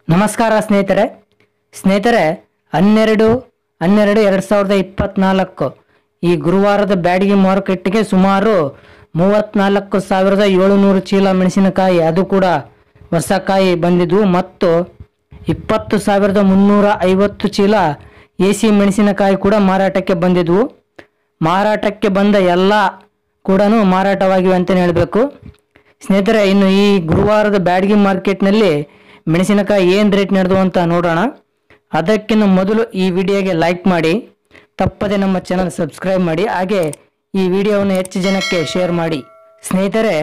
ನಮಸ್ಕಾರ ಸ್ನೇಹಿತರೆ 12/12/2024 ಈ ಗುರುವಾರದ ಬ್ಯಾಡಗಿ ಮಾರುಕಟ್ಟೆಗೆ ಸುಮಾರು 34,700 ಚೀಲ ಮೆಣಸಿನಕಾಯಿ ಅದು ಕೂಡ ಹೊಸಕಾಯಿ ಬಂದಿದ್ದು ಮತ್ತು 20,350 ಚೀಲ ಎಸಿ ಮೆಣಸಿನಕಾಯಿ ಕೂಡ ಮಾರಾಟಕ್ಕೆ ಬಂದಿದ್ವು. ಮಾರಾಟಕ್ಕೆ ಬಂದ ಎಲ್ಲ ಕೂಡ ಮಾರಾಟವಾಗಿವೆ ಅಂತಲೇ ಹೇಳಬೇಕು. ಸ್ನೇಹಿತರೆ, ಇನ್ನು ಈ ಗುರುವಾರದ ಬ್ಯಾಡಗಿ ಮಾರ್ಕೆಟ್ನಲ್ಲಿ ಮೆಣಸಿನಕಾಯಿ ಏನು ರೇಟ್ ನಡೆದು ಅಂತ ನೋಡೋಣ. ಅದಕ್ಕಿಂತ ಮೊದಲು ಈ ವಿಡಿಯೋಗೆ ಲೈಕ್ ಮಾಡಿ, ತಪ್ಪದೆ ನಮ್ಮ ಚಾನಲ್ ಸಬ್ಸ್ಕ್ರೈಬ್ ಮಾಡಿ, ಹಾಗೆ ಈ ವಿಡಿಯೋವನ್ನು ಹೆಚ್ಚು ಜನಕ್ಕೆ ಶೇರ್ ಮಾಡಿ. ಸ್ನೇಹಿತರೆ,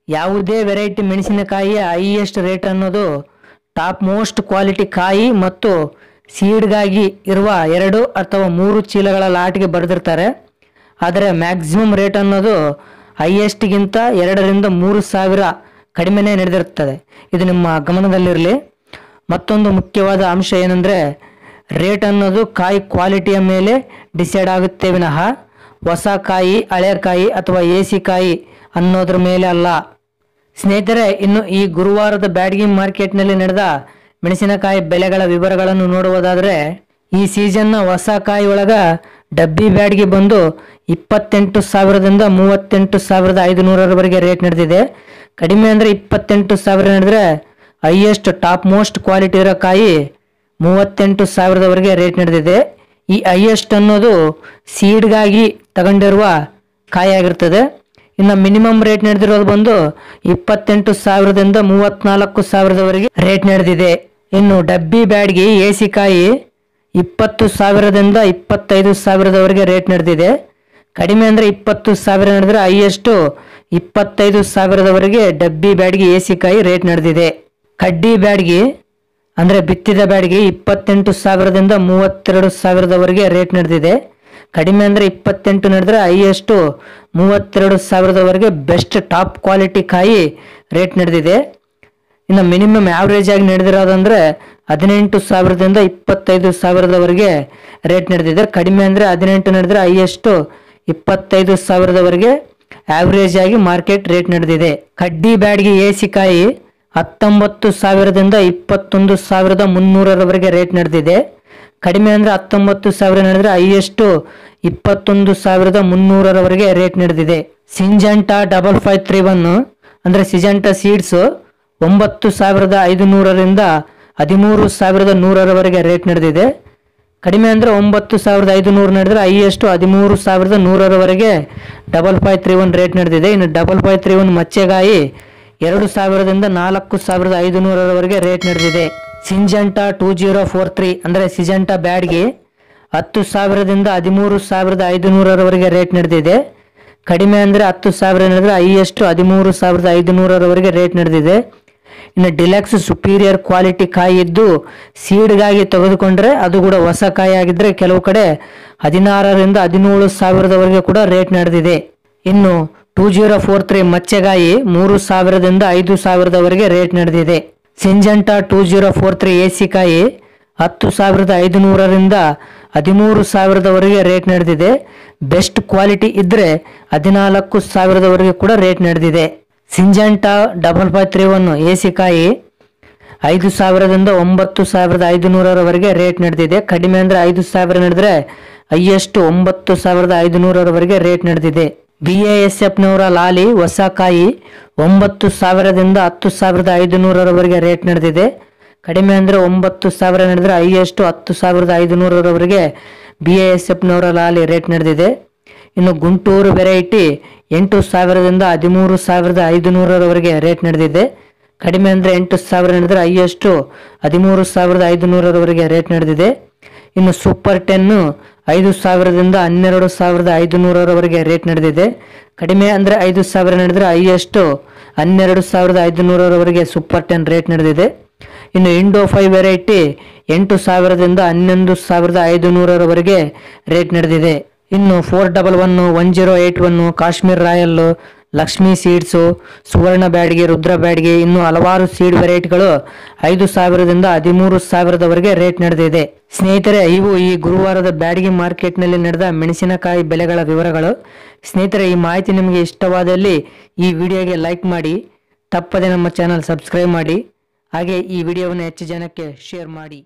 ಯಾವುದೇ ವೆರೈಟಿ ಮೆಣಸಿನಕಾಯಿಯ ಹೈಯೆಸ್ಟ್ ರೇಟ್ ಅನ್ನೋದು ಟಾಪ್ ಮೋಸ್ಟ್ ಕ್ವಾಲಿಟಿ ಕಾಯಿ ಮತ್ತು ಸೀಡ್ಗಾಗಿ ಇರುವ 2 ಅಥವಾ 3 ಚೀಲಗಳ ಲಾಟ್ಗೆ ಬರೆದಿರ್ತಾರೆ. ಆದರೆ ಮ್ಯಾಕ್ಸಿಮಮ್ ರೇಟ್ ಅನ್ನೋದು ಹೈಯೆಸ್ಟ್ಗಿಂತ 2,000 - 3,000 ಕಡಿಮೆನೇ ನಡೆದಿರುತ್ತದೆ. ಇದು ನಿಮ್ಮ ಗಮನದಲ್ಲಿರಲಿ. ಮತ್ತೊಂದು ಮುಖ್ಯವಾದ ಅಂಶ ಏನಂದರೆ, ರೇಟ್ ಅನ್ನೋದು ಕಾಯಿ ಕ್ವಾಲಿಟಿಯ ಮೇಲೆ ಡಿಸೈಡ್ ಆಗುತ್ತೆ ವಿನಃ ಹೊಸ ಕಾಯಿ, ಹಳೆ ಕಾಯಿ ಅಥವಾ ಎಸಿ ಕಾಯಿ ಅನ್ನೋದ್ರ ಮೇಲೆ ಅಲ್ಲ. ಸ್ನೇಹಿತರೆ, ಇನ್ನು ಈ ಗುರುವಾರದ ಬ್ಯಾಡಗಿ ಮಾರ್ಕೆಟ್ನಲ್ಲಿ ನಡೆದ ಮೆಣಸಿನಕಾಯಿ ಬೆಲೆಗಳ ವಿವರಗಳನ್ನು ನೋಡುವುದಾದರೆ, ಈ ಸೀಸನ್ನ ಹೊಸ ಕಾಯಿ ಒಳಗ ಡಬ್ಬಿ ಬ್ಯಾಡಗಿ ಬಂದು 28,000ದಿಂದ 38,500ರವರೆಗೆ ರೇಟ್ ನಡೆದಿದೆ. ಕಡಿಮೆ ಅಂದರೆ 28,000 ನಡೆದರೆ ಹೈಯೆಸ್ಟ್ ಟಾಪ್ ಮೋಸ್ಟ್ ಕ್ವಾಲಿಟಿ ಇರೋ ಕಾಯಿ 38,000ರವರೆಗೆ ರೇಟ್ ನಡೆದಿದೆ. ಈ ಹೈಯೆಸ್ಟ್ ಅನ್ನೋದು ಸೀಡ್ಗಾಗಿ ತಗೊಂಡಿರುವ ಕಾಯಿ ಆಗಿರ್ತದೆ. ಇನ್ನು ಮಿನಿಮಮ್ ರೇಟ್ ನಡೆದಿರೋದು ಬಂದು 28,000ದಿಂದ 34,000ರವರೆಗೆ ರೇಟ್ ನಡೆದಿದೆ. ಇನ್ನು ಡಬ್ಬಿ ಬ್ಯಾಡಗಿ ಎಸಿ ಕಾಯಿ 20,000ದಿಂದ 25,000ರವರೆಗೆ ರೇಟ್ ನಡೆದಿದೆ. ಕಡಿಮೆ ಅಂದರೆ 20,000 ನಡೆದರೆ ಹೈಯೆಸ್ಟು 25,000ರವರೆಗೆ ಡಬ್ಬಿ ಬ್ಯಾಡಗಿ ಎಸಿ ಕಾಯಿ ರೇಟ್ ನಡೆದಿದೆ. ಕಡ್ಡಿ ಬ್ಯಾಡಗಿ ಅಂದರೆ ಬಿತ್ತಿದ ಬ್ಯಾಡಗಿ 28,000ದಿಂದ 32,000ರವರೆಗೆ ರೇಟ್ ನಡೆದಿದೆ. ಕಡಿಮೆ ಅಂದರೆ 28 ನಡೆದರೆ ಹೈಯೆಸ್ಟು 32,000ರವರೆಗೆ ಬೆಸ್ಟ್ ಟಾಪ್ ಕ್ವಾಲಿಟಿ ಕಾಯಿ ರೇಟ್ ನಡೆದಿದೆ. ಇನ್ನು ಮಿನಿಮಮ್ ಆವ್ರೇಜ್ ಆಗಿ ನಡೆದಿರೋದಂದರೆ 18,000ದಿಂದ 25,000ರವರೆಗೆ ರೇಟ್ ನಡೆದಿದೆ. ಕಡಿಮೆ ಅಂದರೆ 18 ನಡೆದರೆ ಹೈಯೆಸ್ಟು 25,000ರವರೆಗೆ ಆವ್ರೇಜ್ ಆಗಿ ಮಾರ್ಕೆಟ್ ರೇಟ್ ನಡೆದಿದೆ. ಕಡ್ಡಿ ಬ್ಯಾಡಗಿ ಎಸಿ ಕಾಯಿ 19,000ದಿಂದ 21,300ರವರೆಗೆ ರೇಟ್ ನಡೆದಿದೆ. ಕಡಿಮೆ ಅಂದರೆ 19,000 ನಡೆದರೆ ಹೈಯೆಸ್ಟು 21,300ರವರೆಗೆ ರೇಟ್ ನಡೆದಿದೆ. ಸಿಂಜೆಂಟಾ 5531 ಅಂದರೆ ಸಿಂಜೆಂಟಾ ಸೀಡ್ಸ್ 9,500ರಿಂದ 13,100ರವರೆಗೆ ರೇಟ್ ನಡೆದಿದೆ. ಕಡಿಮೆ ಅಂದರೆ 9,500 ನಡೆದರೆ ಹೈಯೆಸ್ಟು 13,100ರವರೆಗೆ 5531 ರೇಟ್ ನಡೆದಿದೆ. ಇನ್ನು 5531 ಮಚ್ಚೆಗಾಯಿ 2,000ದಿಂದ 4,500ರವರೆಗೆ ರೇಟ್ ನಡೆದಿದೆ. ಸಿಂಜೆಂಟಾ 2043 ಅಂದರೆ ಸಿಂಜೆಂಟಾ ಬ್ಯಾಡಗಿ 10,000ದಿಂದ 13,500ರವರೆಗೆ ರೇಟ್ ನಡೆದಿದೆ. ಕಡಿಮೆ ಅಂದರೆ 10,000 ನಡೆದರೆ ಹೈಯೆಸ್ಟು 13,500ರವರೆಗೆ ರೇಟ್ ನಡೆದಿದೆ. ಇನ್ನು ಡಿಲೆಕ್ಸ್ ಸುಪೀರಿಯರ್ ಕ್ವಾಲಿಟಿ ಕಾಯಿ ಇದ್ದು ಸೀಡ್ಗಾಗಿ ತೆಗೆದುಕೊಂಡ್ರೆ ಅದು ಕೂಡ ಹೊಸ ಕಾಯಿ ಆಗಿದ್ದರೆ ಕೆಲವು ಕಡೆ 16,000ರಿಂದ 17,000ರವರೆಗೆ ಕೂಡ ರೇಟ್ ನಡೆದಿದೆ. ಇನ್ನು 2043 ಮಚ್ಚೆಗಾಯಿ 3,000ದಿಂದ 5,000ರವರೆಗೆ ರೇಟ್ ನಡೆದಿದೆ. ಸಿಂಜೆಂಟಾ 2043 ಎಸಿ ಕಾಯಿ 10,500ರಿಂದ 13,000ರವರೆಗೆ ರೇಟ್ ನಡೆದಿದೆ. ಬೆಸ್ಟ್ ಕ್ವಾಲಿಟಿ ಇದ್ದರೆ 14,000ರವರೆಗೆ ಕೂಡ ರೇಟ್ ನಡೆದಿದೆ. ಸಿಂಜೆಂಟಾ 5531 ಎಸಿ ಕಾಯಿ 5,000ದಿಂದ 9,500ರವರೆಗೆ ರೇಟ್ ನಡೆದಿದೆ. ಕಡಿಮೆ ಅಂದರೆ 5,000 ನಡೆದರೆ ಹೈಯೆಸ್ಟ್ 9,500ರವರೆಗೆ ರೇಟ್ ನಡೆದಿದೆ. BASFನವರ ಲಾಲಿ ಹೊಸ ಕಾಯಿ 9,000ದಿಂದ 10,500ರವರೆಗೆ ರೇಟ್ ನಡೆದಿದೆ. ಕಡಿಮೆ ಅಂದರೆ 9,000 ನಡೆದರೆ ಹೈಯೆಸ್ಟ್ 10,500ರವರೆಗೆ BASFನವರ ಲಾಲಿ ರೇಟ್ ನಡೆದಿದೆ. ಇನ್ನು ಗುಂಟೂರು ವೆರೈಟಿ 8,000ದಿಂದ 13,500ರವರೆಗೆ ರೇಟ್ ನಡೆದಿದೆ. ಕಡಿಮೆ ಅಂದರೆ 8,000 ನಡೆದರೆ ಹೈಯೆಸ್ಟು 13,500ರವರೆಗೆ ರೇಟ್ ನಡೆದಿದೆ. ಇನ್ನು ಸೂಪರ್ 10 5,000ದಿಂದ 12,500ರವರೆಗೆ ರೇಟ್ ನಡೆದಿದೆ. ಕಡಿಮೆ ಅಂದರೆ 5,000 ನಡೆದರೆ ಹೈಯೆಸ್ಟು 12,500ರವರೆಗೆ ಸೂಪರ್ 10 ರೇಟ್ ನಡೆದಿದೆ. ಇನ್ನು ಇಂಡೋ 5 ವೆರೈಟಿ 8,000ದಿಂದ 11,500ರವರೆಗೆ ರೇಟ್ ನಡೆದಿದೆ. ಇನ್ನು 411 1081 ಕಾಶ್ಮೀರ್ ರಾಯಲ್, ಲಕ್ಷ್ಮೀ ಸೀಡ್ಸು, ಸುವರ್ಣ ಬ್ಯಾಡಗಿ, ರುದ್ರ ಬ್ಯಾಡಗಿ ಇನ್ನು ಹಲವಾರು ಸೀಡ್ ವೆರೈಟಿಗಳು 5,000ದಿಂದ 13,000ರವರೆಗೆ ರೇಟ್ ನಡೆದಿದೆ. ಸ್ನೇಹಿತರೆ, ಇವು ಈ ಗುರುವಾರದ ಬ್ಯಾಡಗಿ ಮಾರ್ಕೆಟ್ನಲ್ಲಿ ನಡೆದ ಮೆಣಸಿನಕಾಯಿ ಬೆಲೆಗಳ ವಿವರಗಳು. ಸ್ನೇಹಿತರೆ, ಈ ಮಾಹಿತಿ ನಿಮಗೆ ಇಷ್ಟವಾದಲ್ಲಿ ಈ ವಿಡಿಯೋಗೆ ಲೈಕ್ ಮಾಡಿ, ತಪ್ಪದೆ ನಮ್ಮ ಚಾನಲ್ ಸಬ್ಸ್ಕ್ರೈಬ್ ಮಾಡಿ, ಹಾಗೆ ಈ ವಿಡಿಯೋವನ್ನು ಹೆಚ್ಚು ಜನಕ್ಕೆ ಶೇರ್ ಮಾಡಿ.